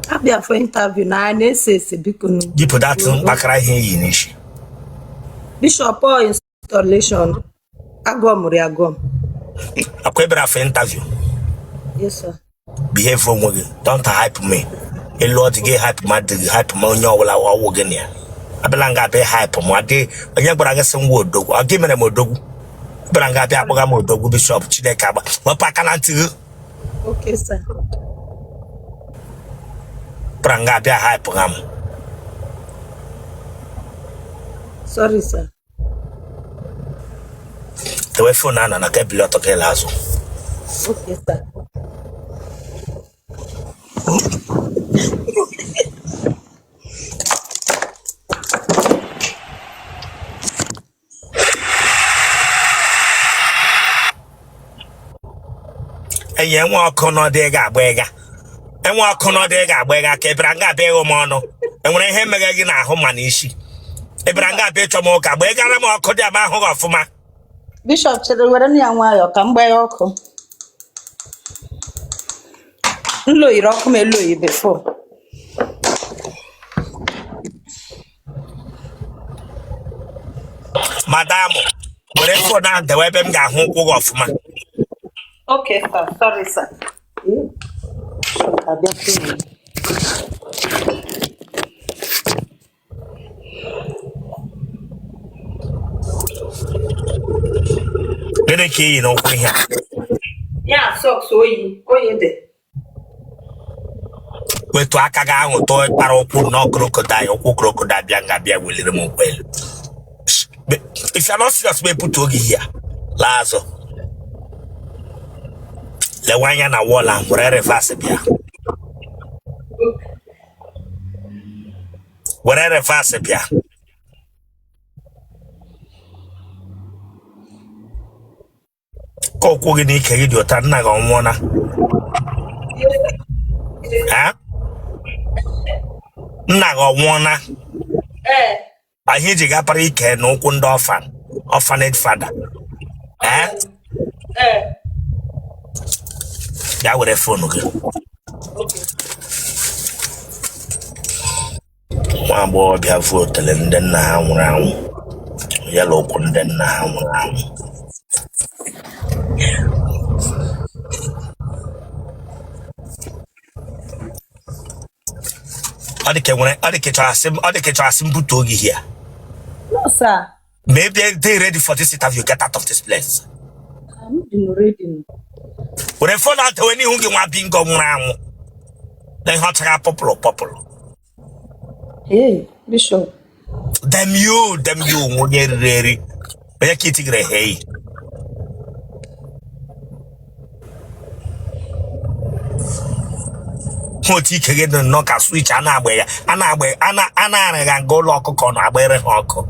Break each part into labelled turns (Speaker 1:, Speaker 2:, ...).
Speaker 1: Abia for interview na na-ese biko nu.
Speaker 2: You put that bakara here in ishi.
Speaker 1: Bishop or installation. Agom ri agom.
Speaker 2: Akwebra for interview.
Speaker 1: Yes sir.
Speaker 2: Behave from wage. Don't hype me. A lot get hype my nyo wala wa wogenia. Abelanga be hype mo ade onye gbara ga sem wo dogu. Age mere mo dogu. Abelanga be akpoga mo dogu bishop Chideka ba. Mo pa kananti.
Speaker 1: Okay sir.
Speaker 2: Pranga be hype ngam.
Speaker 1: Sorry sir.
Speaker 2: The way phone na ke biloto ke lazo.
Speaker 1: Okay sir.
Speaker 2: Eye nwa okono de ga agbega. Enwa okono de ga agbega ke branga be o mo no. Enwere ihe mega gi na ahụ ma na isi. Ebranga be chomo ka agbega na mo okodi ama ahụ ga ofuma.
Speaker 1: Bishop chere were na nwayo ka mgbe ọkụ. Nlo ire ọkụ m elo yi before.
Speaker 2: Madam, were phone na de we be m ga ahụ kwụ ga ofuma.
Speaker 1: Okay sir, sorry sir. Abia kwuru.
Speaker 2: Gede ke yi no kwu ihe.
Speaker 1: Ya socks oyi de.
Speaker 2: Wetu aka ga ahụ to para okwu no crocodile, okwu crocodile bia nga bia welire m kwelu. If you're not serious, we put ogi here. Lazo. Le wanya na wala Nwere reverse bia. Nwere reverse bia. Ko ku gini ke gi ota na ga onwona. Ha? Nna ga onwona. Ahi ji ga para ike na okwu ndị orphanage father. Ya were phone gị. Nwa agbọghọ bịa vu Otele Ndị Nna ha nwụrụ anwụ. Ya la okwu ndị nna ha nwụrụ anwụ. Ọ dị ka chọrọ asị mbute oge here.
Speaker 1: No sir.
Speaker 2: Maybe they ready for this interview, get out of this place.
Speaker 1: I'm not ready.
Speaker 2: Were phone out when you nwa bingo nwụrụ anwụ. Then hot popular.
Speaker 1: Hey, Bishop.
Speaker 2: Them you, onye riri. Onye kiti gre hey. Hoti kege no ka switch ana agbe ya. Ana arịga nga ụlọ ọkụkọ na agbere ha ọkụ.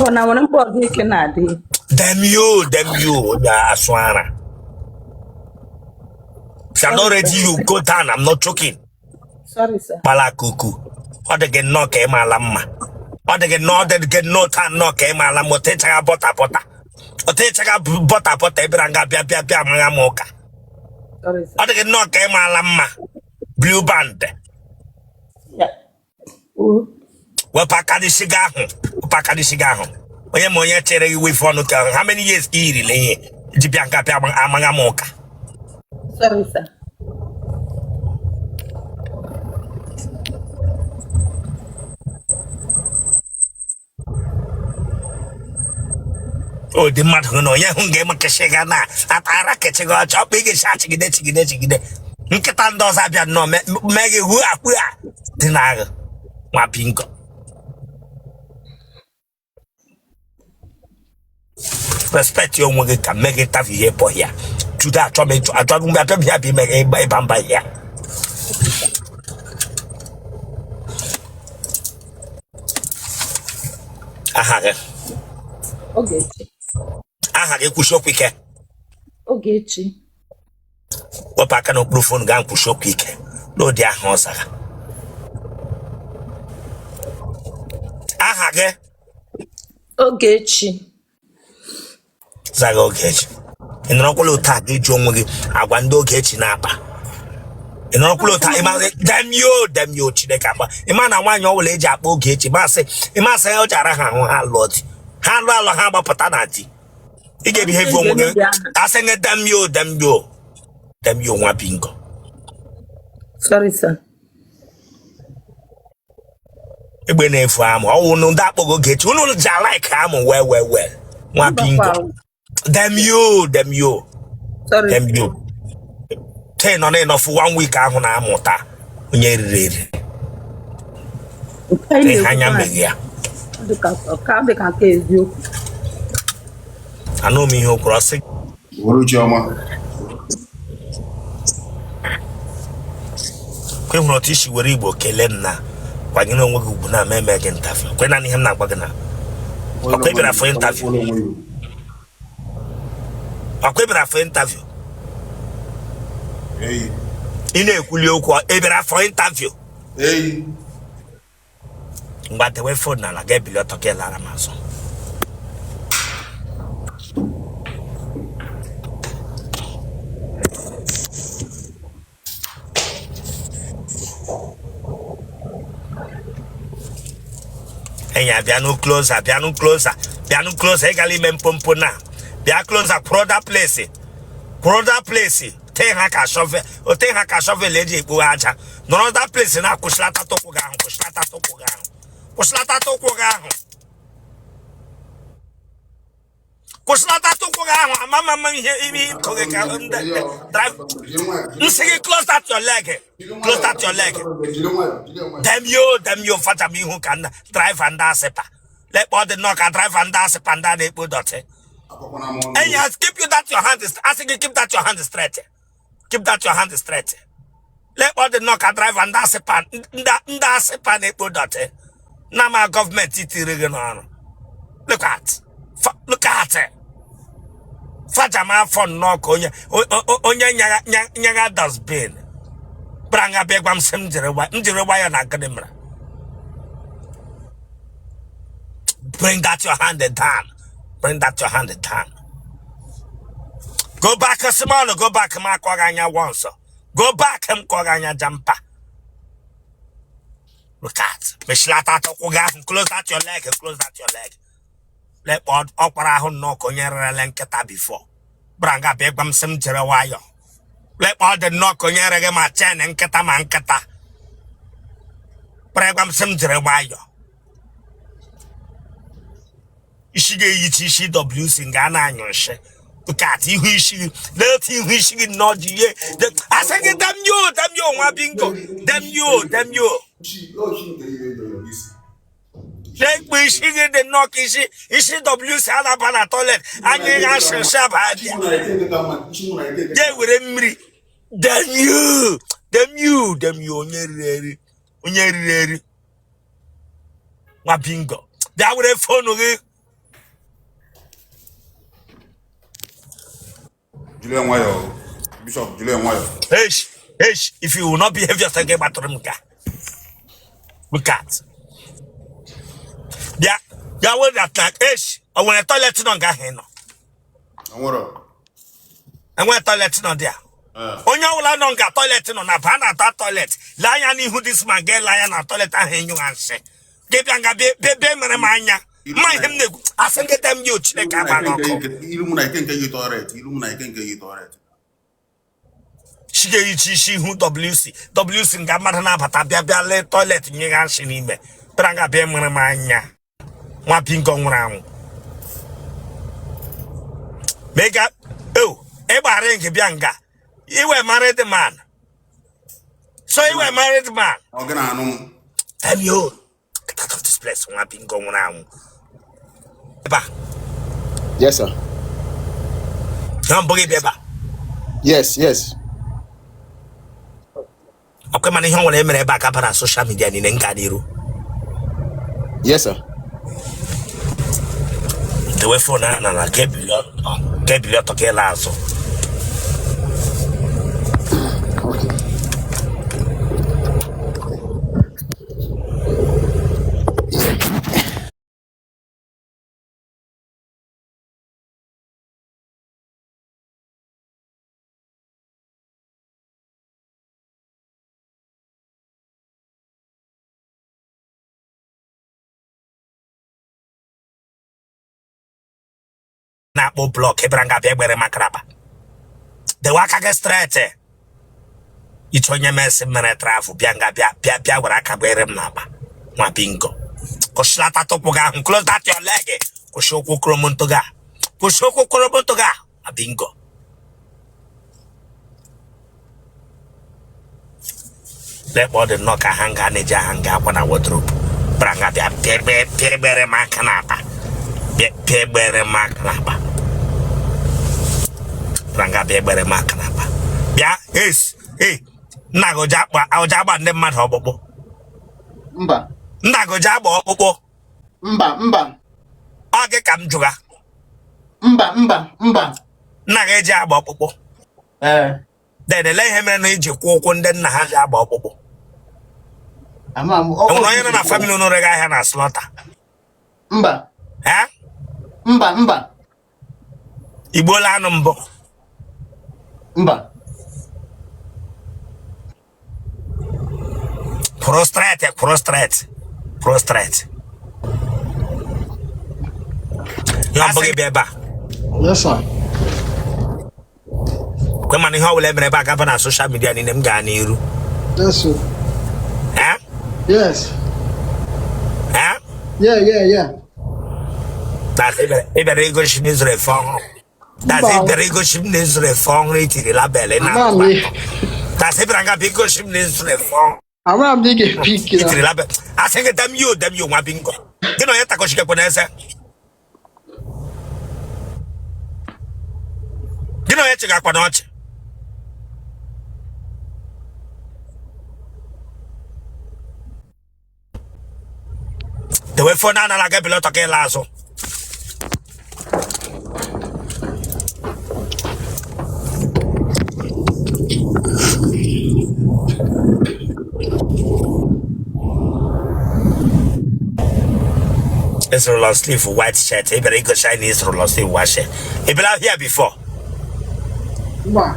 Speaker 1: Ona wana mpo ike na adi.
Speaker 2: Them you, ya aswara. If you're not ready, you go down. I'm not joking.
Speaker 1: Sorry, sir.
Speaker 2: Malakuku. Or they get no ke malama. Or they get no tan no ke malamo. Techa bota. O techa bota ebranga bia mangamoka.
Speaker 1: Sorry, sir.
Speaker 2: Or they get no ke malama. Blue band.
Speaker 1: Yeah.
Speaker 2: Pakadi cigar. Oye moye chere you with for no tell. How many years iri le? Jibianka pia mangamoka.
Speaker 1: Sorry, sir.
Speaker 2: Oh, the mad no ya hunge makeshega na. Atara kechego chop big shot chigide. Nketando zabia no mege hu akua. Dinaga. Ma pinko. Respect your woman can make it have here for here. To that, I don't be make a bamba here.
Speaker 1: Okay.
Speaker 2: Aha, kusho kwike.
Speaker 1: Ogechi.
Speaker 2: Papa can no phone gun kusho kwike. No dia hosaga. Aha ge.
Speaker 1: Ogechi.
Speaker 2: Zaga Ogechi. In Rokulo tag, each one with Aguando Ketchin Napa. In Rokulo time, damn you, Chidekapa. Imana one your age at Bogate, Masse, Imasa Jarahan, Lord. Handle Hamba Patanati. He gave behavior. I sang a damn you, Wapingo.
Speaker 1: Sorry, sir.
Speaker 2: Ebene farm, oh no, that will get you know, like ham, well. Wapingo. Damn you.
Speaker 1: Sorry.
Speaker 2: Damn you. 10 on end of 1 week, I'm on a mota. When you're ready. I know me who crossing.
Speaker 3: What you want?
Speaker 2: Queen not issue where Igbo Kelena. Why you know what would not make interview? When I him not working now. Okay, for interview. Okay, for interview.
Speaker 3: Hey.
Speaker 2: In a Kulio, Ebera for interview.
Speaker 3: Hey.
Speaker 2: But the way for now, I get below to get Amazon. And ya piano closer, egali mempompona. Bia closer, product place. Ten haka shovel, or ten haka shovel lady buaja. No other place in a kuslata tokugan. Kuslata tokugan, mamma here, drive. You see, close at your leg. Damn you, Fatami who can drive and dance. Let all the knock and drive and dance panda they put dot. And yes, keep you that your hand is. I think you keep that your hand straight. Let all the knock and drive and dance pan. Dance pan they put dot. Now my government it regional. Look at it. Fajama for knock onya nyaga dustbin. Branga begwam semjere wire na kademra. Bring that your hand down. Go back a small, go back ma kwaganya once. Go back him kwaganya jumper. Look at Mishlata to close that your leg. Let what opera who knock on your lenketa before. Branga begwam semjere wire. Let all the knock on your regama chen and keta manketa. Bregam semjere wire. Ishige yichi W singana anyoshe. Look at you wishing, let him wishing not ye. I say damn you, my bingo. Damn you. Like wishing in the knock is she W salabana toilet. And you answer Shabbat. They will Emiri. Damn you, Nyere. My bingo. That would have phone away.
Speaker 3: Bishop Julian Wire.
Speaker 2: Hey, if you will not behave yourself, get back to them. Look at. Yeah, will that like I want a toilet on Gaheno. And what toilet on there? On your land on toilet on a banana toilet. Lion who this man get lion at toilet and hang you and say. Get younger baby, Mania. My him, I think get them you check about She who WC in Gamarana Patabia toilet in Yanshinime. Branga Bemania. Wapping gong round. Make up. Oh, Eba Renke Bianga. You were married man. So you were married man. Tell you. Get out of this place. Wapping gong round.
Speaker 3: Yes, sir.
Speaker 2: Don't believe Eba.
Speaker 3: Yes.
Speaker 2: Okay, man, you want to back up on social media in Nkadiru.
Speaker 3: Yes, sir.
Speaker 2: The way for now, I get below to get lazo. na akpọ block ebranga bịa egbere makraba the waka get straight ichonye mesi mere trafu bịa nga bịa gwara aka gbere m na akpa nwa bingo koshilata tokwu ga ahụ close that your leg kwụsị ụkwụ kromonto ga bingo lekpọ dị nnọọ ka hanga na-eji hanga akwa na wardrobe branga bịa egbere m aka na akpa Bia makraba. Ranga bia makraba. Bia, yes, Nago jaba, au jaba ne mad hobobo.
Speaker 3: Mba.
Speaker 2: Nago jaba obobo.
Speaker 3: Mba.
Speaker 2: Age kam juga.
Speaker 3: Mba.
Speaker 2: Nage jaba obobo. Dede le heme no iji kwụkwụ ndị nna ha jaba obobo. Onye na family no rega ha na slaughter.
Speaker 3: Mba. Mba.
Speaker 2: Igbo la anụ mbụ.
Speaker 3: Mba.
Speaker 2: Prostrate. Ya mbụ gị bịa ebe a.
Speaker 3: Yes, sir.
Speaker 2: Kwe mana ihe ọbụla emere ebe a gaba na social media niile m gaa n'iru.
Speaker 3: Yes, sir. Yes. Yeah.
Speaker 2: That's it. Better go to Israel phone. That's it. Better go to Israel phone. It is la belle. That's it. Better go to Israel phone.
Speaker 3: I'm not big pick.
Speaker 2: It is la belle. I think them you want bingo. You know you take go to Japan. You know you take go to the way for now, I get below talking lazo. It's roll sleeve white shirt. He better go Chinese roll sleeve white shirt. He been out here before.
Speaker 3: Mba.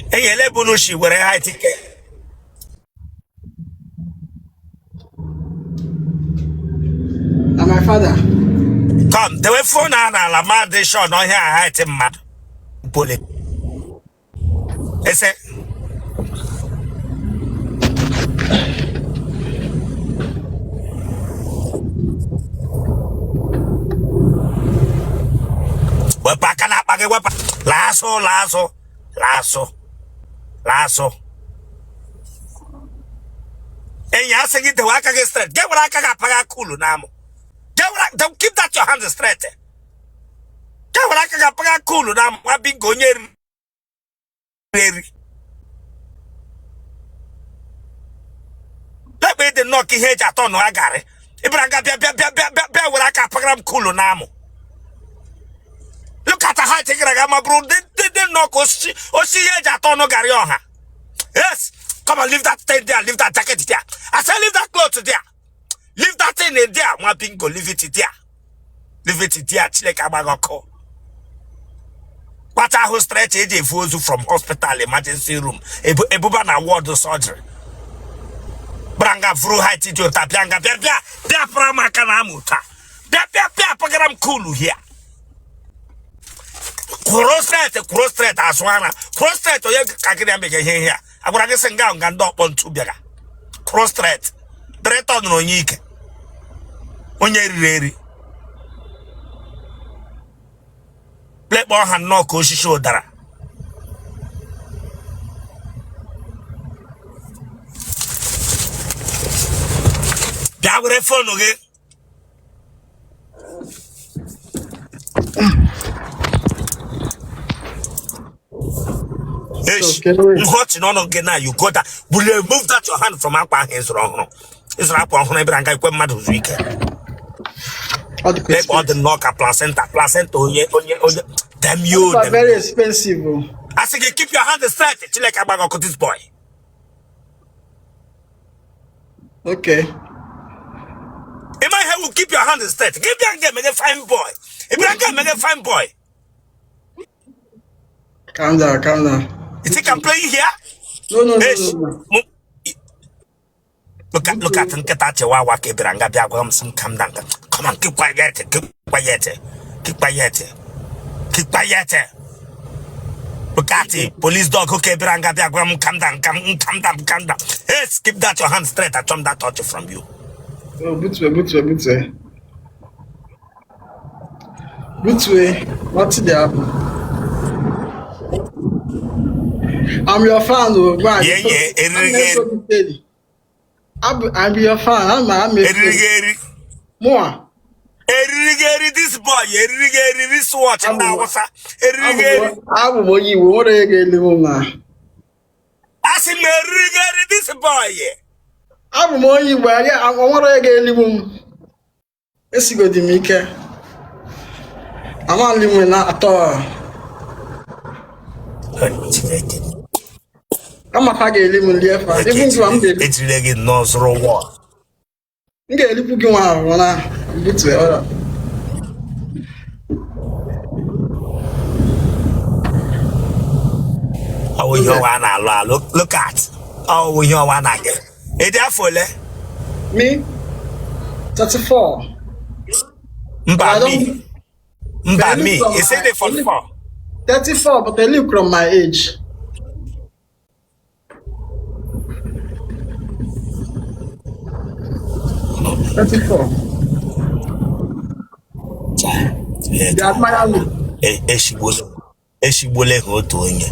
Speaker 2: Hey, you let Bunushi where I high ticket.
Speaker 3: And my father.
Speaker 2: Come, the way phone and la mad they show no here I him mad. Bullet. I say wepa kana pake wepa lasso. And ya sing it the waka get straight. Get what I can paga cool namo. Don't keep that your hands straight. Get what I can paga cool namo. What been going let me the knocky hedge at on Wagare. Ibranga bia what I can paga cool namo. Look at the high ticket my bro. They knock or see hedge at on Garioha. Yes. Come on, leave that thing there, leave that jacket there. I said leave that clothes there. Leave that thing in there. My bingo, leave it there. Leave it there. Chile kabagoko. What I who stretch AJ Fozu from hospital emergency room. Ebuba na ward surgery. Branga fru high tito tapianga bia prama kanamuta. Bia program cool here. Cross straight aswana. Cross straight oye kakiri ambege here. I'm going to send down and up on two bigger. Cross straight. Straight on no yike. On your ready. Black ball hand no coach shoulder. Gabre phone again. What no get now you got that. Will you move that your hand from our hands wrong? It's rap on whenever I get mad with week. All the knocker placenta, damn you.
Speaker 3: Very expensive.
Speaker 2: I say you keep your hand straight. It's like a bag of this boy.
Speaker 3: Okay.
Speaker 2: In my head will keep your hand straight. Give me a fine boy. If you can make a fine boy.
Speaker 3: Calm down.
Speaker 2: You think I'm playing here?
Speaker 3: No.
Speaker 2: Look at Nkata Chihuahua Kebranga Biagwam, some calm down. Come on, keep quiet, keep quiet, keep quiet, keep quiet. Look at it, police dog, okay, Branga Biagwam, calm down, calm down. Hey, keep that your hand straight, I turn that touch from you.
Speaker 3: Oh, Butwe. What's the happen? I'm your fan, right? I'm your fan. I'm more.
Speaker 2: Erigeri this boy, erigeri this watch and now what's that? Erigeri.
Speaker 3: I'm what you want to get the
Speaker 2: As in erigeri this boy.
Speaker 3: I'm more you where I want to get the room. Let's go to Mika. I'm not living at all. I'm a haggy living there.
Speaker 2: It's really no throw war.
Speaker 3: Get a little one.
Speaker 2: Oh, you wanna look at. Oh, you wanna get. Is that for
Speaker 3: me? 34.
Speaker 2: Me. Is it 44?
Speaker 3: 34, but I look from my age. They admire me.
Speaker 2: Eshibole hoto onye.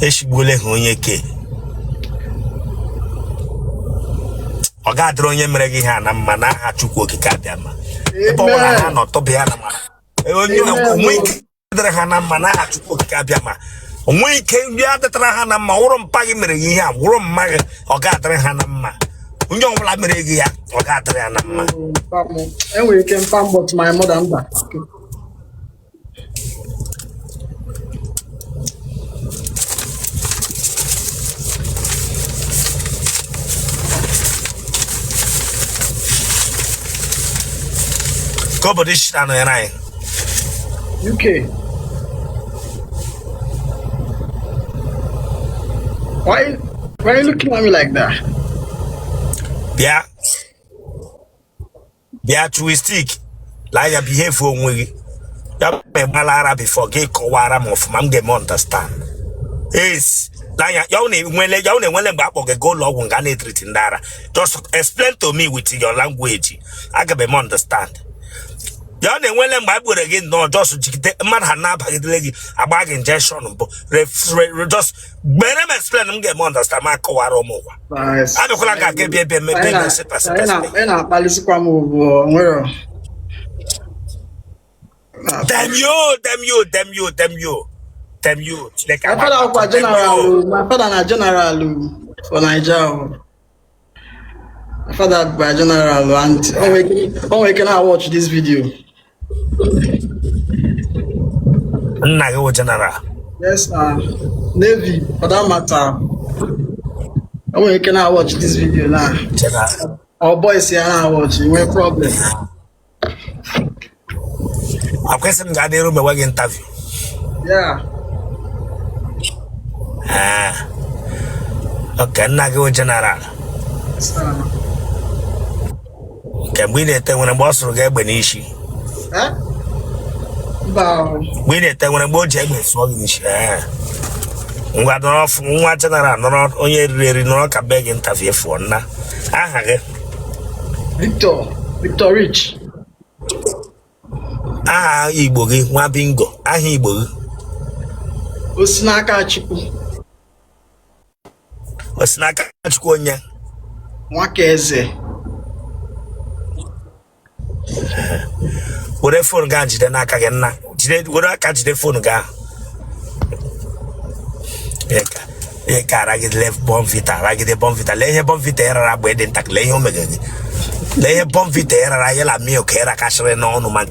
Speaker 2: Eshibole onye ke. Oga adro onye mere gi ha na mma na ha Chukwu okike abịa ma. Ebe ọbụla ha nọ tọbe ya na mma. Onye onwe ike dere ha na mma na ha Chukwu okike abịa ma. Onwe ike ndị adetara ha na mma wụrụ mpa gị mere gi ihe a wụrụ mma gị oga adere ha na mma. Onye ọbụla mere gi ya oga adere ya na mma.
Speaker 3: Enwere ike mpa but my mother mba.
Speaker 2: Go but this and I.
Speaker 3: UK. Why are you looking at me like that?
Speaker 2: Bia twistic. Like you behave for Nwere. That be malara before get kowara of mam get understand. Yes. Like you when go log and get treating dara. Just explain to me with your language. I can be understand. Y'all ne when them Bible again no just man hana bagidlegi a bag injection just better explain them get understand my kowara mo.
Speaker 3: Nice.
Speaker 2: I don't like get be
Speaker 3: na palisi kwa mo Nwere.
Speaker 2: Damn you. Like
Speaker 3: My father na general for Nigeria. My father by general Aunti. When can I watch this video?
Speaker 2: Nna general.
Speaker 3: Yes, Navy for that matter. When can I watch this video now?
Speaker 2: General.
Speaker 3: Our boys here now watching. No problem.
Speaker 2: I'm questioning the room work interview.
Speaker 3: Yeah.
Speaker 2: Okay, nna general. Can we let when a boss will get Benishi? We let when a boy James Wagnish. What off one general, not only really not a beg interview for now. Victor Rich. Igbo, one bingo. Igbo.
Speaker 3: Osnaka Chiku.
Speaker 2: Osnaka Chikonya.
Speaker 3: Wakeze.
Speaker 2: What a phone gun, Jidana Kagana. Jide, what I catch the phone gun. I get left bonvita, I get a bonvita, lay a bonvita, Arab wedding, tak lay home again. Lay a bonvita, I yell at me, okay, I cash no man.